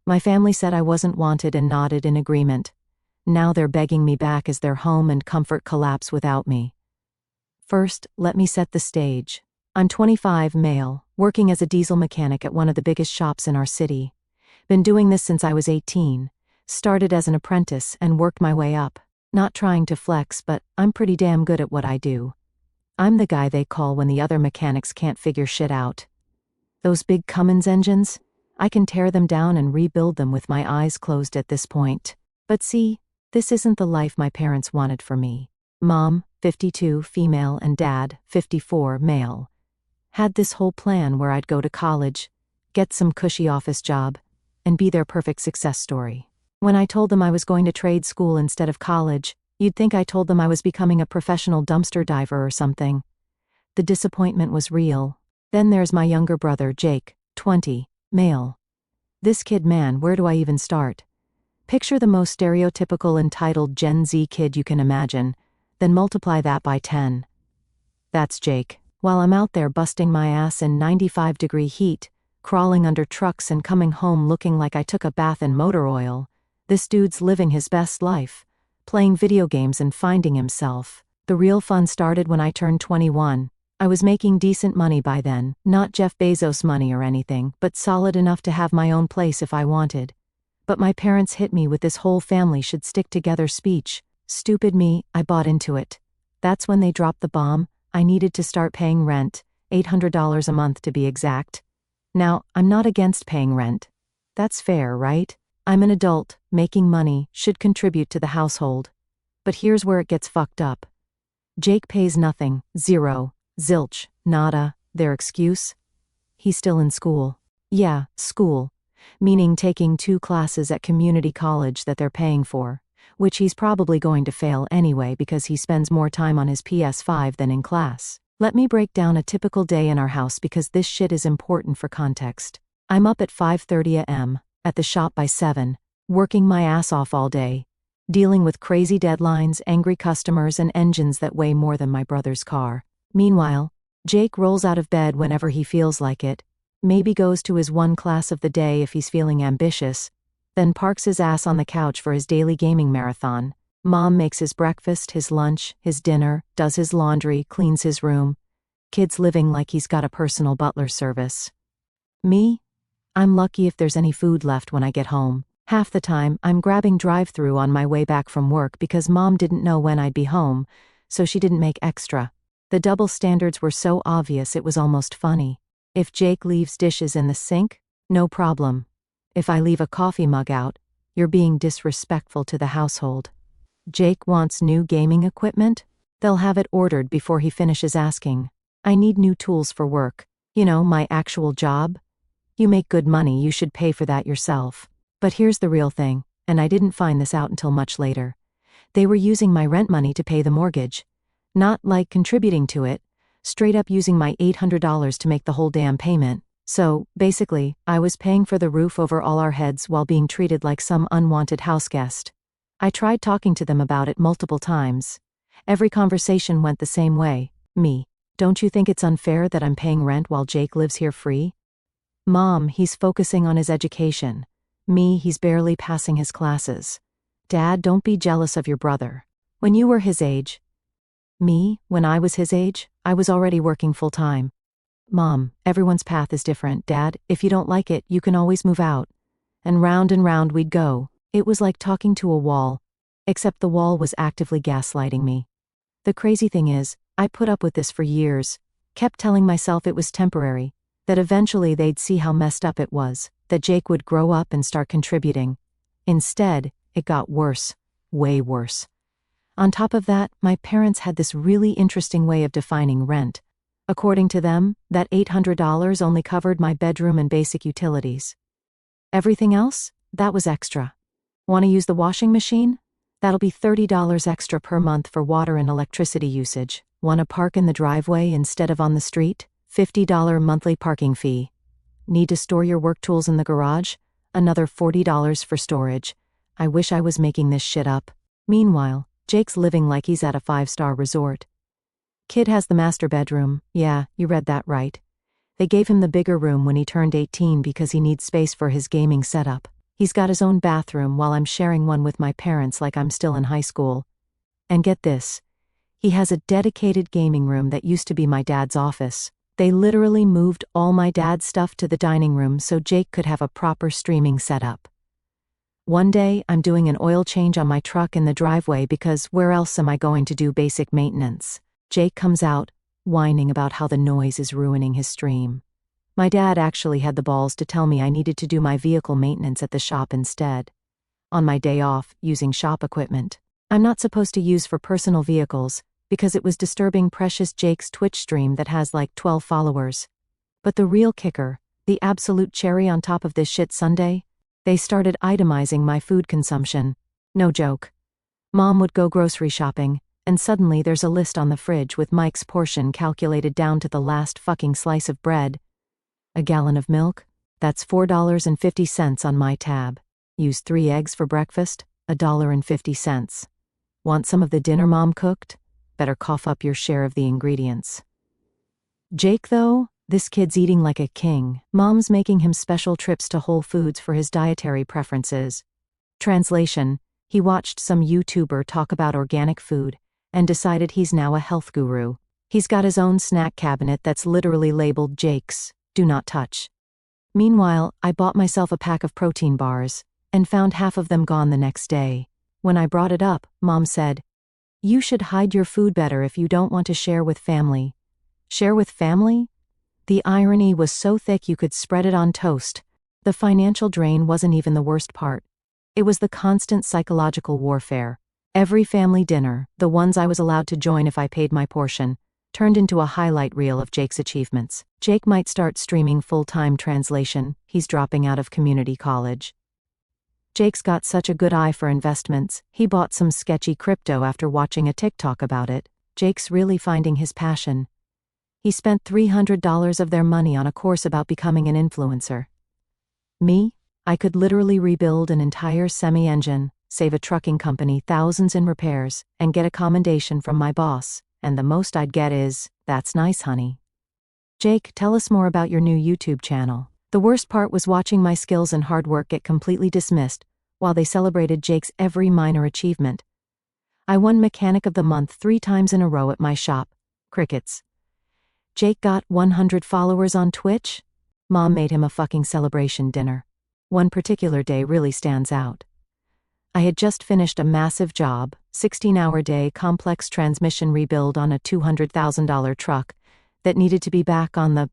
My family said I wasn't wanted and nodded in agreement. Now they're begging me back as their home and comfort collapse without me. First, let me set the stage. I'm 25, male, working as a diesel mechanic at one of the biggest shops in our city. Been doing this since I was 18. Started as an apprentice and worked my way up. Not trying to flex, but I'm pretty damn good at what I do. I'm the guy they call when the other mechanics can't figure shit out. Those big Cummins engines? I can tear them down and rebuild them with my eyes closed at this point. But see, this isn't the life my parents wanted for me. Mom, 52, female, and Dad, 54, male. Had this whole plan where I'd go to college, get some cushy office job, and be their perfect success story. When I told them I was going to trade school instead of college, you'd think I told them I was becoming a professional dumpster diver or something. The disappointment was real. Then there's my younger brother, Jake, 20, male. This kid, man, where do I even start? Picture the most stereotypical entitled Gen Z kid you can imagine, then multiply that by 10. That's Jake. While I'm out there busting my ass in 95-degree heat, crawling under trucks and coming home looking like I took a bath in motor oil, this dude's living his best life, playing video games and finding himself. The real fun started when I turned 21. I was making decent money by then, not Jeff Bezos money or anything, but solid enough to have my own place if I wanted. But my parents hit me with this whole family should stick together speech. Stupid me, I bought into it. That's when they dropped the bomb. I needed to start paying rent, $800 a month to be exact. Now, I'm not against paying rent. That's fair, right? I'm an adult, making money, should contribute to the household. But here's where it gets fucked up. Jake pays nothing, zero, zilch, nada. Their excuse? He's still in school. Yeah, school. Meaning taking 2 classes at community college that they're paying for, which he's probably going to fail anyway because he spends more time on his PS5 than in class. Let me break down a typical day in our house because this shit is important for context. I'm up at 5:30 a.m., at the shop by 7, working my ass off all day, dealing with crazy deadlines, angry customers, and engines that weigh more than my brother's car. Meanwhile, Jake rolls out of bed whenever he feels like it, maybe goes to his one class of the day if he's feeling ambitious, then parks his ass on the couch for his daily gaming marathon. Mom makes his breakfast, his lunch, his dinner, does his laundry, cleans his room. Kid's living like he's got a personal butler service. Me? I'm lucky if there's any food left when I get home. Half the time, I'm grabbing drive-thru on my way back from work because Mom didn't know when I'd be home, so she didn't make extra. The double standards were so obvious it was almost funny. If Jake leaves dishes in the sink, no problem. If I leave a coffee mug out, you're being disrespectful to the household. Jake wants new gaming equipment? They'll have it ordered before he finishes asking. I need new tools for work. You know, my actual job. You make good money, you should pay for that yourself. But here's the real thing, and I didn't find this out until much later. They were using my rent money to pay the mortgage. Not like contributing to it, straight up using my $800 to make the whole damn payment. So, basically, I was paying for the roof over all our heads while being treated like some unwanted house guest. I tried talking to them about it multiple times. Every conversation went the same way. Me, don't you think it's unfair that I'm paying rent while Jake lives here free? Mom, he's focusing on his education. Me, he's barely passing his classes. Dad, don't be jealous of your brother. When you were his age. Me, when I was his age, I was already working full-time. Mom, everyone's path is different. Dad, if you don't like it, you can always move out. And round we'd go. It was like talking to a wall, except the wall was actively gaslighting me. The crazy thing is, I put up with this for years, kept telling myself it was temporary, that eventually they'd see how messed up it was, that Jake would grow up and start contributing. Instead, it got worse, way worse. On top of that, my parents had this really interesting way of defining rent. According to them, that $800 only covered my bedroom and basic utilities. Everything else? That was extra. Want to use the washing machine? That'll be $30 extra per month for water and electricity usage. Want to park in the driveway instead of on the street? $50 monthly parking fee. Need to store your work tools in the garage? Another $40 for storage. I wish I was making this shit up. Meanwhile, Jake's living like he's at a 5-star resort. Kid has the master bedroom. Yeah, you read that right. They gave him the bigger room when he turned 18 because he needs space for his gaming setup. He's got his own bathroom while I'm sharing one with my parents like I'm still in high school. And get this, he has a dedicated gaming room that used to be my dad's office. They literally moved all my dad's stuff to the dining room so Jake could have a proper streaming setup. One day, I'm doing an oil change on my truck in the driveway because where else am I going to do basic maintenance? Jake comes out, whining about how the noise is ruining his stream. My dad actually had the balls to tell me I needed to do my vehicle maintenance at the shop instead. On my day off, using shop equipment I'm not supposed to use for personal vehicles, because it was disturbing precious Jake's Twitch stream that has like 12 followers. But the real kicker, the absolute cherry on top of this shit sundae, they started itemizing my food consumption. No joke. Mom would go grocery shopping, and suddenly there's a list on the fridge with Mike's portion calculated down to the last fucking slice of bread. A gallon of milk? That's $4.50 on my tab. Use 3 eggs for breakfast? $1.50. Want some of the dinner Mom cooked? Better cough up your share of the ingredients. Jake, though, this kid's eating like a king. Mom's making him special trips to Whole Foods for his dietary preferences. Translation: he watched some YouTuber talk about organic food and decided he's now a health guru. He's got his own snack cabinet that's literally labeled Jake's, do not touch. Meanwhile, I bought myself a pack of protein bars and found half of them gone the next day. When I brought it up, Mom said, "You should hide your food better if you don't want to share with family." Share with family? The irony was so thick you could spread it on toast. The financial drain wasn't even the worst part. It was the constant psychological warfare. Every family dinner, the ones I was allowed to join if I paid my portion, turned into a highlight reel of Jake's achievements. Jake might start streaming full-time translation, he's dropping out of community college. Jake's got such a good eye for investments, he bought some sketchy crypto after watching a TikTok about it. Jake's really finding his passion. He spent $300 of their money on a course about becoming an influencer. Me? I could literally rebuild an entire semi-engine, save a trucking company thousands in repairs, and get a commendation from my boss, and the most I'd get is, "That's nice, honey." Jake, tell us more about your new YouTube channel. The worst part was watching my skills and hard work get completely dismissed, while they celebrated Jake's every minor achievement. I won Mechanic of the Month 3 times in a row at my shop. Crickets. Jake got 100 followers on Twitch? Mom made him a fucking celebration dinner. One particular day really stands out. I had just finished a massive job, 16-hour day complex transmission rebuild on a $200,000 truck that needed to be back on the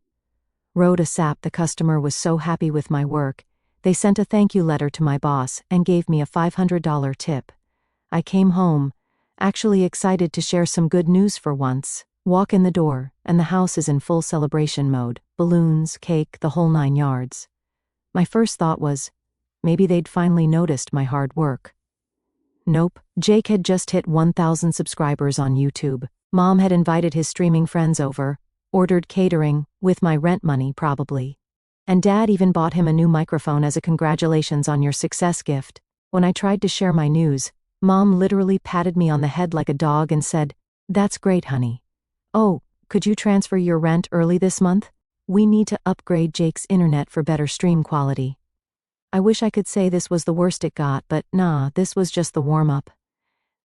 road ASAP. The customer was so happy with my work, they sent a thank you letter to my boss and gave me a $500 tip. I came home, actually excited to share some good news for once. Walk in the door, and the house is in full celebration mode, balloons, cake, the whole 9 yards. My first thought was, maybe they'd finally noticed my hard work. Nope, Jake had just hit 1,000 subscribers on YouTube. Mom had invited his streaming friends over, ordered catering, with my rent money probably. And Dad even bought him a new microphone as a congratulations on your success gift. When I tried to share my news, Mom literally patted me on the head like a dog and said, "That's great, honey. Oh, could you transfer your rent early this month? We need to upgrade Jake's internet for better stream quality." I wish I could say this was the worst it got, but nah, this was just the warm-up.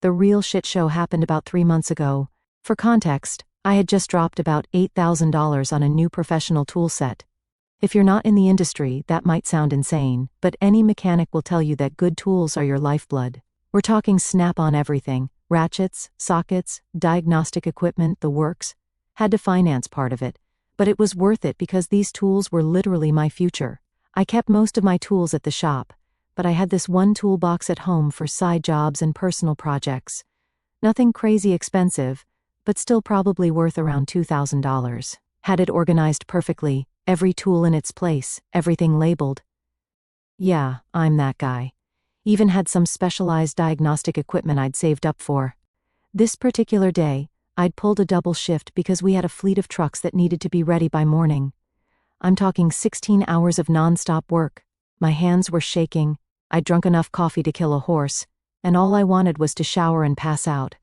The real shit show happened about 3 months ago. For context, I had just dropped about $8,000 on a new professional tool set. If you're not in the industry, that might sound insane, but any mechanic will tell you that good tools are your lifeblood. We're talking snap-on everything, ratchets, sockets, diagnostic equipment, the works. Had to finance part of it, but it was worth it because these tools were literally my future. I kept most of my tools at the shop, but I had this one toolbox at home for side jobs and personal projects. Nothing crazy expensive, but still probably worth around $2,000. Had it organized perfectly, every tool in its place, everything labeled. Yeah, I'm that guy. Even had some specialized diagnostic equipment I'd saved up for. This particular day, I'd pulled a double shift because we had a fleet of trucks that needed to be ready by morning. I'm talking 16 hours of non-stop work. My hands were shaking, I'd drunk enough coffee to kill a horse, and all I wanted was to shower and pass out.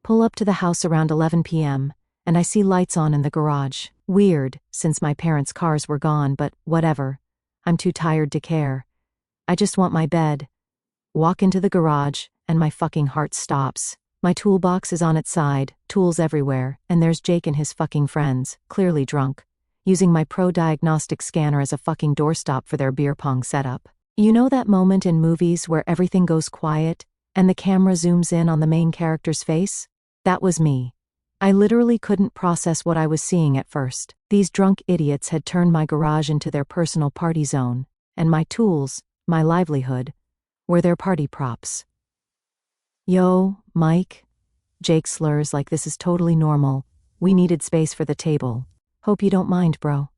Pull up to the house around 11 p.m., and I see lights on in the garage. Weird, since my parents' cars were gone, but whatever. I'm too tired to care. I just want my bed. Walk into the garage, and my fucking heart stops. My toolbox is on its side, tools everywhere, and there's Jake and his fucking friends, clearly drunk, using my pro diagnostic scanner as a fucking doorstop for their beer pong setup. You know that moment in movies where everything goes quiet, and the camera zooms in on the main character's face? That was me. I literally couldn't process what I was seeing at first. These drunk idiots had turned my garage into their personal party zone, and my tools, my livelihood, were their party props. Yo, Mike. Jake slurs like this is totally normal. We needed space for the table. Hope you don't mind, bro.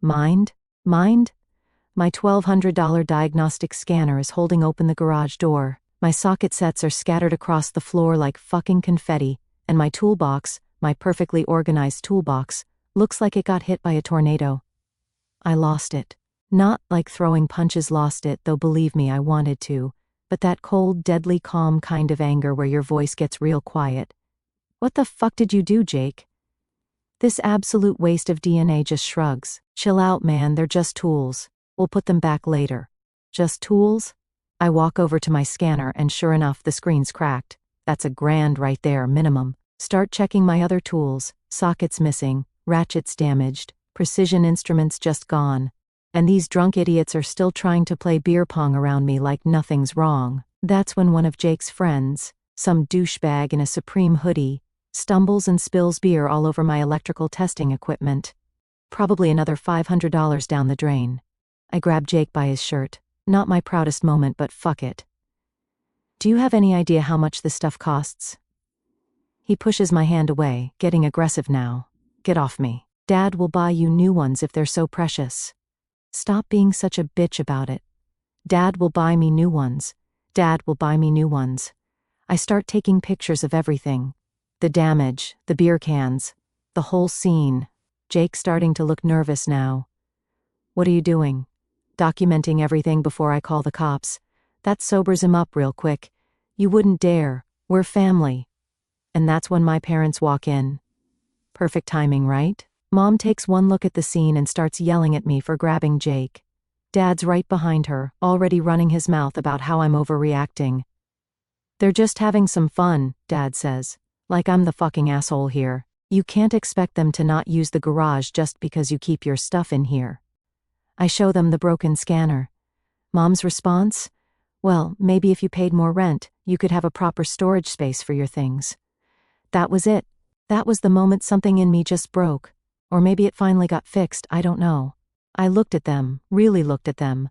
Mind? Mind? My $1,200 diagnostic scanner is holding open the garage door. My socket sets are scattered across the floor like fucking confetti, and my toolbox, my perfectly organized toolbox, looks like it got hit by a tornado. I lost it. Not like throwing punches lost it, though believe me, I wanted to, but that cold, deadly calm kind of anger where your voice gets real quiet. What the fuck did you do, Jake? This absolute waste of DNA just shrugs. Chill out, man, they're just tools. We'll put them back later. Just tools? I walk over to my scanner and sure enough the screen's cracked. That's $1,000 right there, minimum. Start checking my other tools, sockets missing, ratchets damaged, precision instruments just gone. And these drunk idiots are still trying to play beer pong around me like nothing's wrong. That's when one of Jake's friends, some douchebag in a Supreme hoodie, stumbles and spills beer all over my electrical testing equipment. Probably another $500 down the drain. I grab Jake by his shirt. Not my proudest moment, but fuck it. Do you have any idea how much this stuff costs? He pushes my hand away, getting aggressive now. Get off me. Dad will buy you new ones if they're so precious. Stop being such a bitch about it. Dad will buy me new ones. Dad will buy me new ones. I start taking pictures of everything. The damage, the beer cans, the whole scene. Jake starting to look nervous now. What are you doing? Documenting everything before I call the cops. That sobers him up real quick. You wouldn't dare. We're family. And that's when my parents walk in. Perfect timing, right? Mom takes one look at the scene and starts yelling at me for grabbing Jake. Dad's right behind her, already running his mouth about how I'm overreacting. They're just having some fun, Dad says. Like I'm the fucking asshole here. You can't expect them to not use the garage just because you keep your stuff in here. I show them the broken scanner. Mom's response? Well, maybe if you paid more rent, you could have a proper storage space for your things. That was it. That was the moment something in me just broke. Or maybe it finally got fixed, I don't know. I looked at them, really looked at them.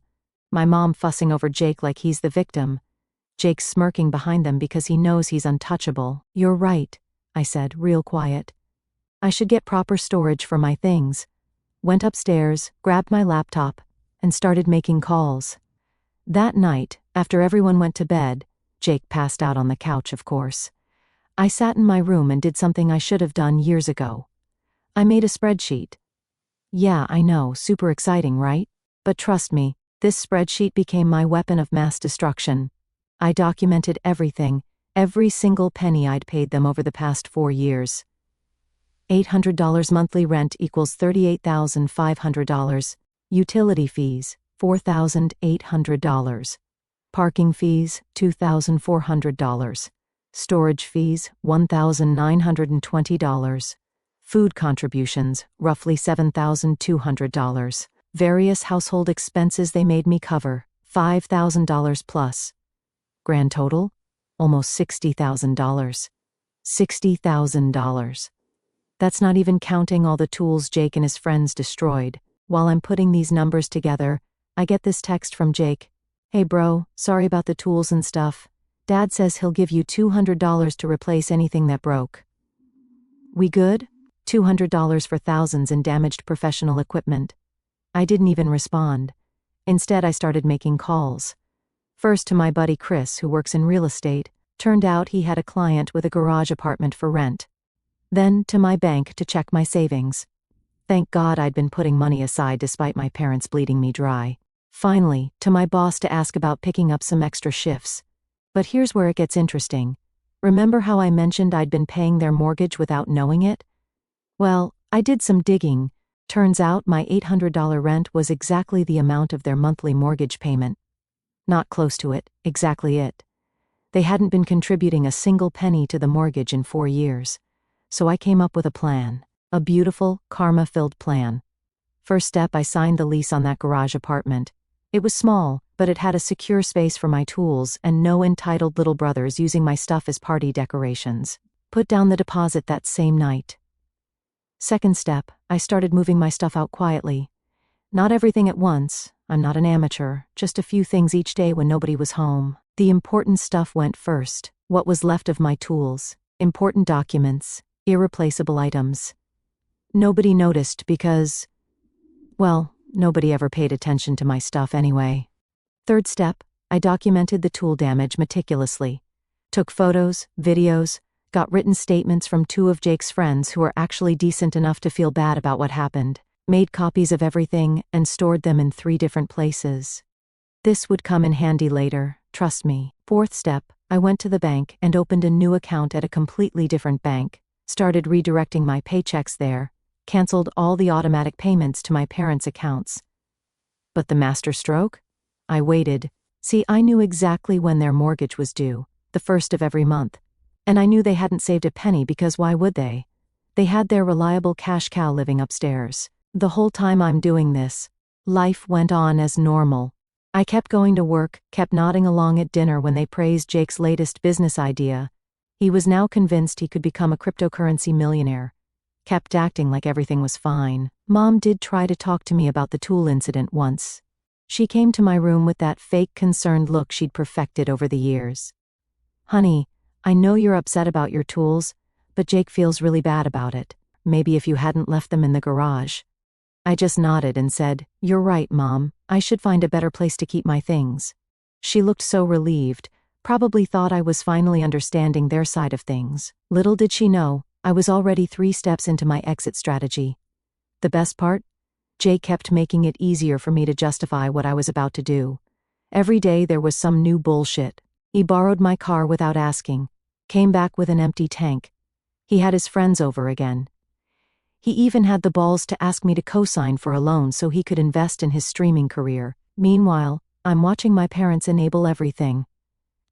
My mom fussing over Jake like he's the victim. Jake smirking behind them because he knows he's untouchable. You're right, I said, real quiet. I should get proper storage for my things. Went upstairs, grabbed my laptop, and started making calls. That night, after everyone went to bed, Jake passed out on the couch, of course. I sat in my room and did something I should have done years ago. I made a spreadsheet. Yeah, I know, super exciting, right? But trust me, this spreadsheet became my weapon of mass destruction. I documented everything, every single penny I'd paid them over the past 4 years. $800 monthly rent equals $38,500. Utility fees, $4,800. Parking fees, $2,400. Storage fees, $1,920. Food contributions, roughly $7,200. Various household expenses they made me cover, $5,000 plus. Grand total? Almost $60,000. $60,000. That's not even counting all the tools Jake and his friends destroyed. While I'm putting these numbers together, I get this text from Jake. Hey bro, sorry about the tools and stuff. Dad says he'll give you $200 to replace anything that broke. We good? $200 for thousands in damaged professional equipment. I didn't even respond. Instead, I started making calls. First to my buddy Chris, who works in real estate. Turned out he had a client with a garage apartment for rent. Then to my bank to check my savings. Thank God I'd been putting money aside despite my parents bleeding me dry. Finally, to my boss to ask about picking up some extra shifts. But here's where it gets interesting. Remember how I mentioned I'd been paying their mortgage without knowing it? Well, I did some digging. Turns out my $800 rent was exactly the amount of their monthly mortgage payment. Not close to it, exactly it. They hadn't been contributing a single penny to the mortgage in 4 years. So I came up with a plan. A beautiful, karma-filled plan. First step, I signed the lease on that garage apartment. It was small, but it had a secure space for my tools and no entitled little brothers using my stuff as party decorations. Put down the deposit that same night. Second step, I started moving my stuff out quietly. Not everything at once. I'm not an amateur, just a few things each day when nobody was home. The important stuff went first. What was left of my tools, important documents, irreplaceable items. Nobody noticed because, well, nobody ever paid attention to my stuff anyway. Third step, I documented the tool damage meticulously. Took photos, videos, got written statements from 2 of Jake's friends who are actually decent enough to feel bad about what happened, made copies of everything, and stored them in 3 different places. This would come in handy later, trust me. Fourth step, I went to the bank and opened a new account at a completely different bank, started redirecting my paychecks there, canceled all the automatic payments to my parents' accounts. But the masterstroke? I waited. See, I knew exactly when their mortgage was due, the first of every month. And I knew they hadn't saved a penny because why would they? They had their reliable cash cow living upstairs. The whole time I'm doing this, life went on as normal. I kept going to work, kept nodding along at dinner when they praised Jake's latest business idea. He was now convinced he could become a cryptocurrency millionaire. Kept acting like everything was fine. Mom did try to talk to me about the tool incident once. She came to my room with that fake concerned look she'd perfected over the years. Honey, I know you're upset about your tools, but Jake feels really bad about it. Maybe if you hadn't left them in the garage. I just nodded and said, "You're right, Mom. I should find a better place to keep my things." She looked so relieved, probably thought I was finally understanding their side of things. Little did she know, I was already 3 steps into my exit strategy. The best part? Jake kept making it easier for me to justify what I was about to do. Every day there was some new bullshit. He borrowed my car without asking, came back with an empty tank. He had his friends over again. He even had the balls to ask me to co-sign for a loan so he could invest in his streaming career. Meanwhile, I'm watching my parents enable everything.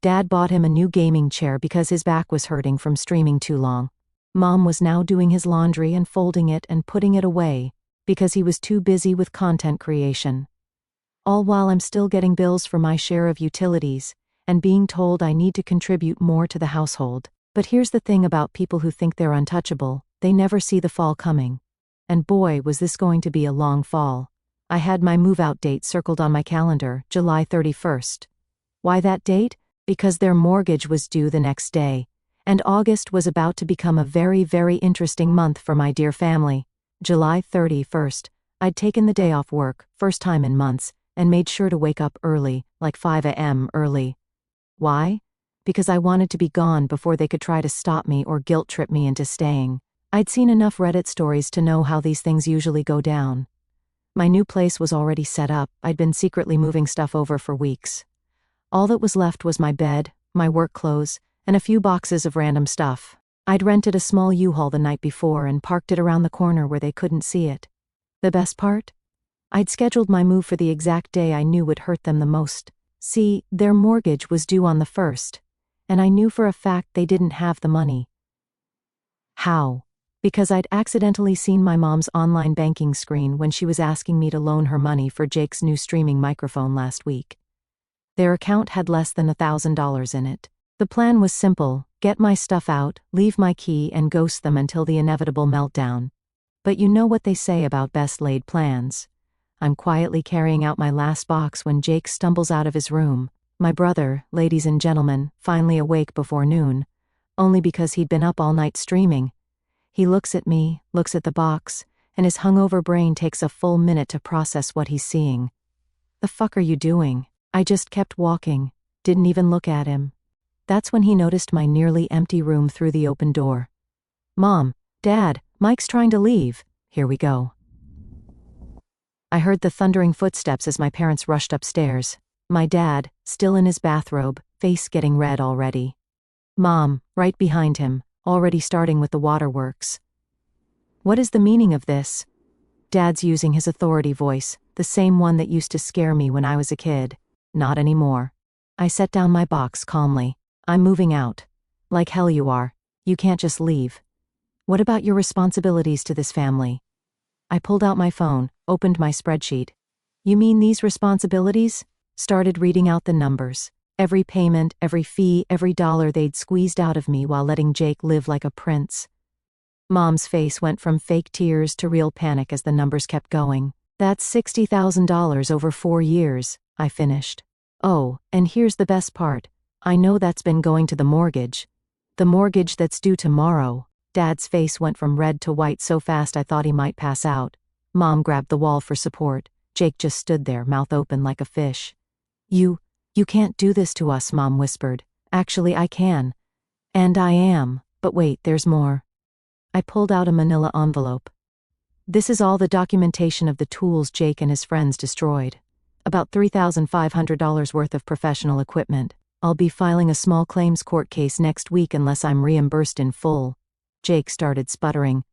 Dad bought him a new gaming chair because his back was hurting from streaming too long. Mom was now doing his laundry and folding it and putting it away because he was too busy with content creation. All while I'm still getting bills for my share of utilities and being told I need to contribute more to the household. But here's the thing about people who think they're untouchable. They never see the fall coming. And boy, was this going to be a long fall. I had my move-out date circled on my calendar, July 31st. Why that date? Because their mortgage was due the next day. And August was about to become a very, very interesting month for my dear family. July 31st, I'd taken the day off work, first time in months, and made sure to wake up early, like 5 a.m. early. Why? Because I wanted to be gone before they could try to stop me or guilt-trip me into staying. I'd seen enough Reddit stories to know how these things usually go down. My new place was already set up. I'd been secretly moving stuff over for weeks. All that was left was my bed, my work clothes, and a few boxes of random stuff. I'd rented a small U-Haul the night before and parked it around the corner where they couldn't see it. The best part? I'd scheduled my move for the exact day I knew would hurt them the most. See, their mortgage was due on the 1st, and I knew for a fact they didn't have the money. How? Because I'd accidentally seen my mom's online banking screen when she was asking me to loan her money for Jake's new streaming microphone last week. Their account had less than $1,000 in it. The plan was simple: get my stuff out, leave my key, and ghost them until the inevitable meltdown. But you know what they say about best laid plans. I'm quietly carrying out my last box when Jake stumbles out of his room. My brother, ladies and gentlemen, finally awake before noon, only because he'd been up all night streaming. He looks at me, looks at the box, and his hungover brain takes a full minute to process what he's seeing. "The fuck are you doing?" I just kept walking, didn't even look at him. That's when he noticed my nearly empty room through the open door. "Mom, Dad, Mike's trying to leave. Here we go." I heard the thundering footsteps as my parents rushed upstairs. My dad, still in his bathrobe, face getting red already. Mom, right behind him, already starting with the waterworks. "What is the meaning of this?" Dad's using his authority voice, the same one that used to scare me when I was a kid. Not anymore. I set down my box calmly. I'm moving out. Like hell you are. You can't just leave. What about your responsibilities to this family? I pulled out my phone, opened my spreadsheet. You mean these responsibilities? Started reading out the numbers. Every payment, every fee, every dollar they'd squeezed out of me while letting Jake live like a prince. Mom's face went from fake tears to real panic as the numbers kept going. That's $60,000 over 4 years, I finished. Oh, and here's the best part. I know that's been going to the mortgage. The mortgage that's due tomorrow. Dad's face went from red to white so fast I thought he might pass out. Mom grabbed the wall for support. Jake just stood there, mouth open like a fish. You can't do this to us, Mom whispered. Actually, I can. And I am. But wait, there's more. I pulled out a manila envelope. This is all the documentation of the tools Jake and his friends destroyed. About $3,500 worth of professional equipment. I'll be filing a small claims court case next week unless I'm reimbursed in full. Jake started sputtering.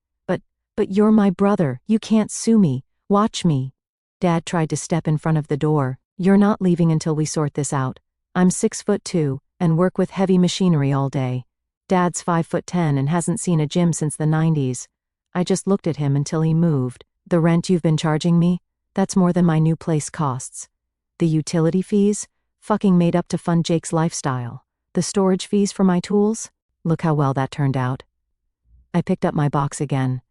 But you're my brother. You can't sue me. Watch me. Dad tried to step in front of the door. You're not leaving until we sort this out. I'm 6'2" and work with heavy machinery all day. Dad's 5'10" and hasn't seen a gym since the 90s. I just looked at him until he moved. The rent you've been charging me? That's more than my new place costs. The utility fees? Fucking made up to fund Jake's lifestyle. The storage fees for my tools? Look how well that turned out. I picked up my box again.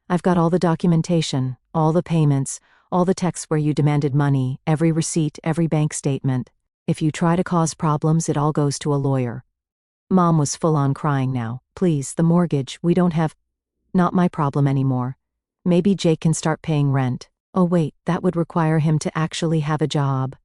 I've got all the documentation, all the payments, all the texts where you demanded money, every receipt, every bank statement. If you try to cause problems, it all goes to a lawyer. Mom was full on crying now. Please, the mortgage, we don't have. Not my problem anymore. Maybe Jake can start paying rent. Oh wait, that would require him to actually have a job.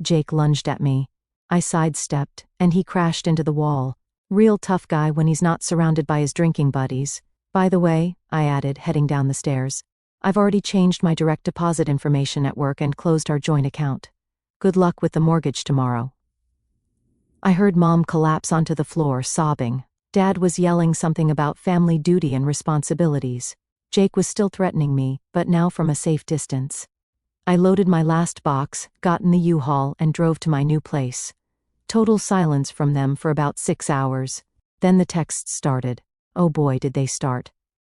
Jake lunged at me. I sidestepped, and he crashed into the wall. Real tough guy when he's not surrounded by his drinking buddies. By the way, I added, heading down the stairs, I've already changed my direct deposit information at work and closed our joint account. Good luck with the mortgage tomorrow. I heard Mom collapse onto the floor, sobbing. Dad was yelling something about family duty and responsibilities. Jake was still threatening me, but now from a safe distance. I loaded my last box, got in the U-Haul, and drove to my new place. Total silence from them for about 6 hours. Then the texts started. Oh boy, did they start.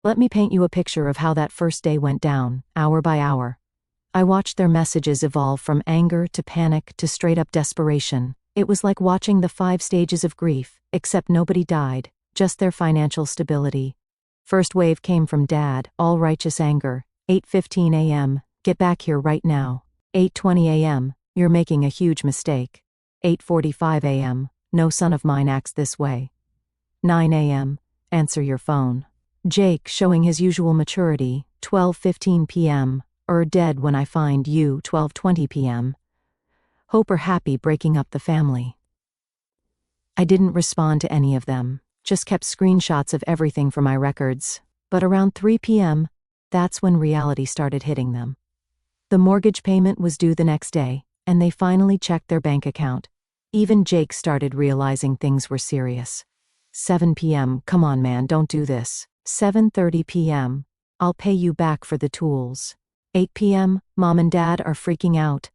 Let me paint you a picture of how that first day went down, hour by hour. I watched their messages evolve from anger to panic to straight-up desperation. It was like watching the 5 stages of grief, except nobody died, just their financial stability. First wave came from Dad, all righteous anger. 8:15 a.m., get back here right now. 8:20 a.m., you're making a huge mistake. 8:45 a.m., no son of mine acts this way. 9 a.m., answer your phone. Jake, showing his usual maturity, 12:15 p.m., dead when I find you, 12:20 p.m. Hope or happy breaking up the family. I didn't respond to any of them, just kept screenshots of everything for my records. But around 3 p.m., that's when reality started hitting them. The mortgage payment was due the next day, and they finally checked their bank account. Even Jake started realizing things were serious. 7 p.m., come on man, don't do this. 7:30 p.m., I'll pay you back for the tools. 8 p.m., Mom and Dad are freaking out.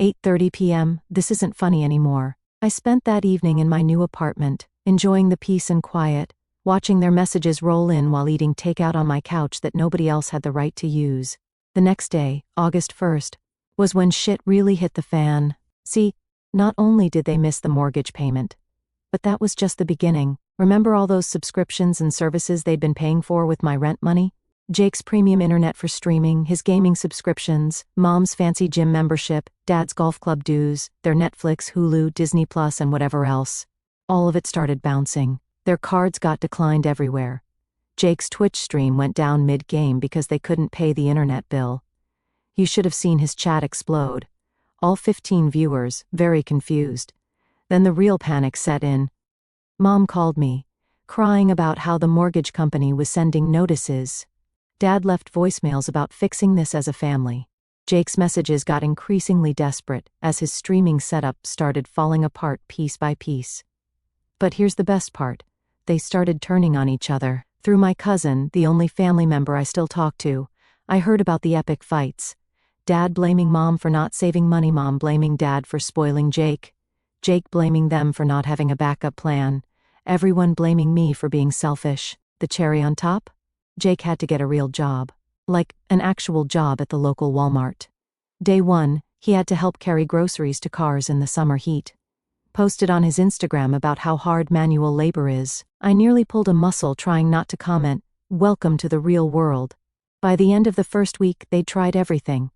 8:30 p.m., this isn't funny anymore. I spent that evening in my new apartment, enjoying the peace and quiet, watching their messages roll in while eating takeout on my couch that nobody else had the right to use. The next day, August 1st, was when shit really hit the fan. See, not only did they miss the mortgage payment, but that was just the beginning. Remember all those subscriptions and services they'd been paying for with my rent money? Jake's premium internet for streaming, his gaming subscriptions, Mom's fancy gym membership, Dad's golf club dues, their Netflix, Hulu, Disney Plus, and whatever else. All of it started bouncing. Their cards got declined everywhere. Jake's Twitch stream went down mid-game because they couldn't pay the internet bill. You should have seen his chat explode. All 15 viewers, very confused. Then the real panic set in. Mom called me, crying about how the mortgage company was sending notices. Dad left voicemails about fixing this as a family. Jake's messages got increasingly desperate as his streaming setup started falling apart piece by piece. But here's the best part. They started turning on each other. Through my cousin, the only family member I still talk to, I heard about the epic fights. Dad blaming mom for not saving money, mom blaming dad for spoiling Jake, Jake blaming them for not having a backup plan, everyone blaming me for being selfish. The cherry on top? Jake had to get a real job. Like, an actual job at the local Walmart. Day 1, he had to help carry groceries to cars in the summer heat. Posted on his Instagram about how hard manual labor is. I nearly pulled a muscle trying not to comment, "Welcome to the real world." By the end of the first week, they'd tried everything.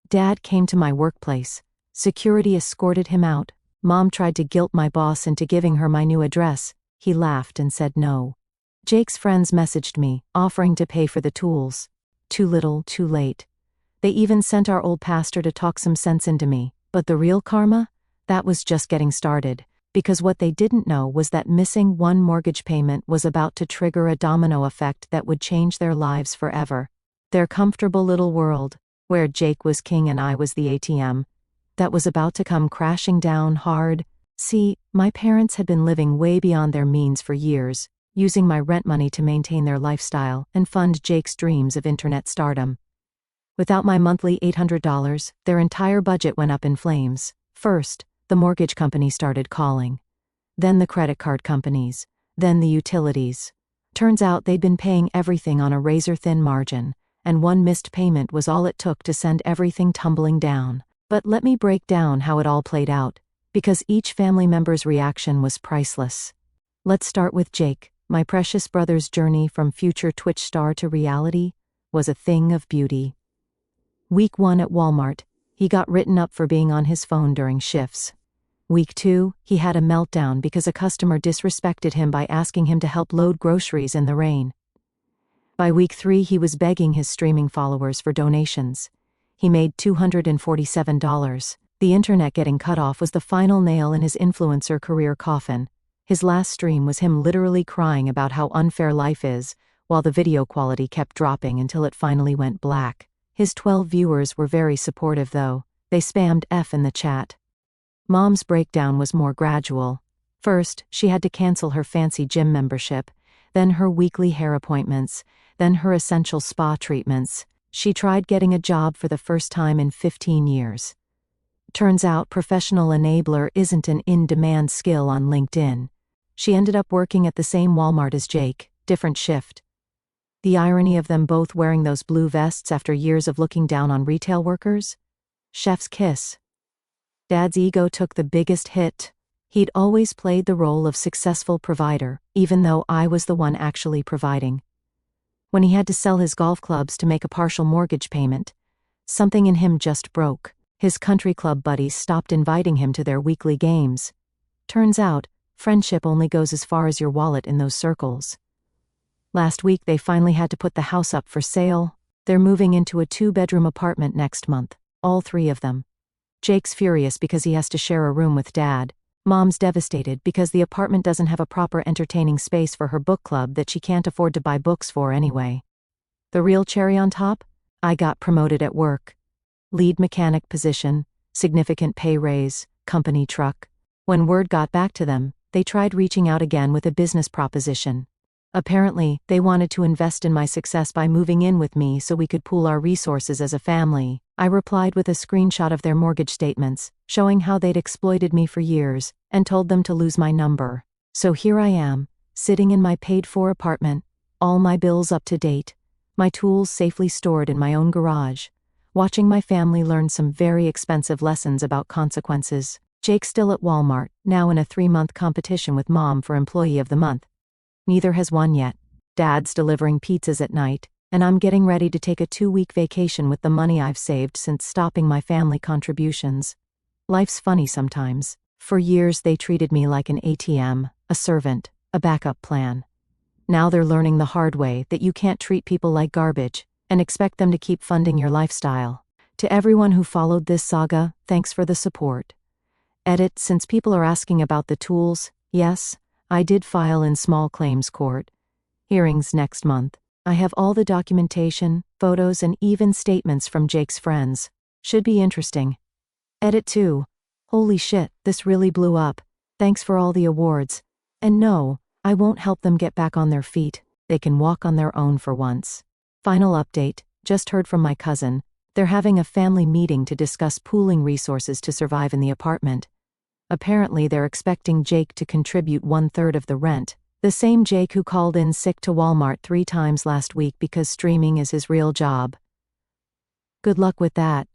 Dad came to my workplace. Security escorted him out. Mom tried to guilt my boss into giving her my new address. He laughed and said no. Jake's friends messaged me, offering to pay for the tools. Too little, too late. They even sent our old pastor to talk some sense into me. But the real karma? That was just getting started. Because what they didn't know was that missing one mortgage payment was about to trigger a domino effect that would change their lives forever. Their comfortable little world, where Jake was king and I was the ATM, that was about to come crashing down hard. See, my parents had been living way beyond their means for years, using my rent money to maintain their lifestyle and fund Jake's dreams of internet stardom. Without my monthly $800, their entire budget went up in flames. First, the mortgage company started calling. Then the credit card companies. Then the utilities. Turns out they'd been paying everything on a razor-thin margin, and one missed payment was all it took to send everything tumbling down. But let me break down how it all played out, because each family member's reaction was priceless. Let's start with Jake. My precious brother's journey from future Twitch star to reality was a thing of beauty. Week 1 at Walmart, he got written up for being on his phone during shifts. Week 2, he had a meltdown because a customer disrespected him by asking him to help load groceries in the rain. By week 3, he was begging his streaming followers for donations. He made $247. The internet getting cut off was the final nail in his influencer career coffin. His last stream was him literally crying about how unfair life is, while the video quality kept dropping until it finally went black. His 12 viewers were very supportive though. They spammed F in the chat. Mom's breakdown was more gradual. First, she had to cancel her fancy gym membership, then her weekly hair appointments, then her essential spa treatments. She tried getting a job for the first time in 15 years. Turns out professional enabler isn't an in-demand skill on LinkedIn. She ended up working at the same Walmart as Jake, different shift. The irony of them both wearing those blue vests after years of looking down on retail workers? Chef's kiss. Dad's ego took the biggest hit. He'd always played the role of successful provider, even though I was the one actually providing. When he had to sell his golf clubs to make a partial mortgage payment, something in him just broke. His country club buddies stopped inviting him to their weekly games. Turns out, friendship only goes as far as your wallet in those circles. Last week they finally had to put the house up for sale. They're moving into a 2-bedroom apartment next month, all 3 of them. Jake's furious because he has to share a room with Dad. Mom's devastated because the apartment doesn't have a proper entertaining space for her book club that she can't afford to buy books for anyway. The real cherry on top? I got promoted at work. Lead mechanic position, significant pay raise, company truck. When word got back to them, they tried reaching out again with a business proposition. Apparently, they wanted to invest in my success by moving in with me so we could pool our resources as a family. I replied with a screenshot of their mortgage statements, showing how they'd exploited me for years, and told them to lose my number. So here I am, sitting in my paid-for apartment, all my bills up to date, my tools safely stored in my own garage, watching my family learn some very expensive lessons about consequences. Jake's still at Walmart, now in a 3-month competition with Mom for Employee of the Month. Neither has won yet. Dad's delivering pizzas at night, and I'm getting ready to take a 2-week vacation with the money I've saved since stopping my family contributions. Life's funny sometimes. For years they treated me like an ATM, a servant, a backup plan. Now they're learning the hard way that you can't treat people like garbage and expect them to keep funding your lifestyle. To everyone who followed this saga, thanks for the support. Edit: since people are asking about the tools, yes, I did file in small claims court. Hearings next month. I have all the documentation, photos, and even statements from Jake's friends. Should be interesting. Edit 2. Holy shit, this really blew up. Thanks for all the awards. And no, I won't help them get back on their feet. They can walk on their own for once. Final update, just heard from my cousin. They're having a family meeting to discuss pooling resources to survive in the apartment. Apparently, they're expecting Jake to contribute 1/3 of the rent. The same Jake who called in sick to Walmart 3 times last week because streaming is his real job. Good luck with that.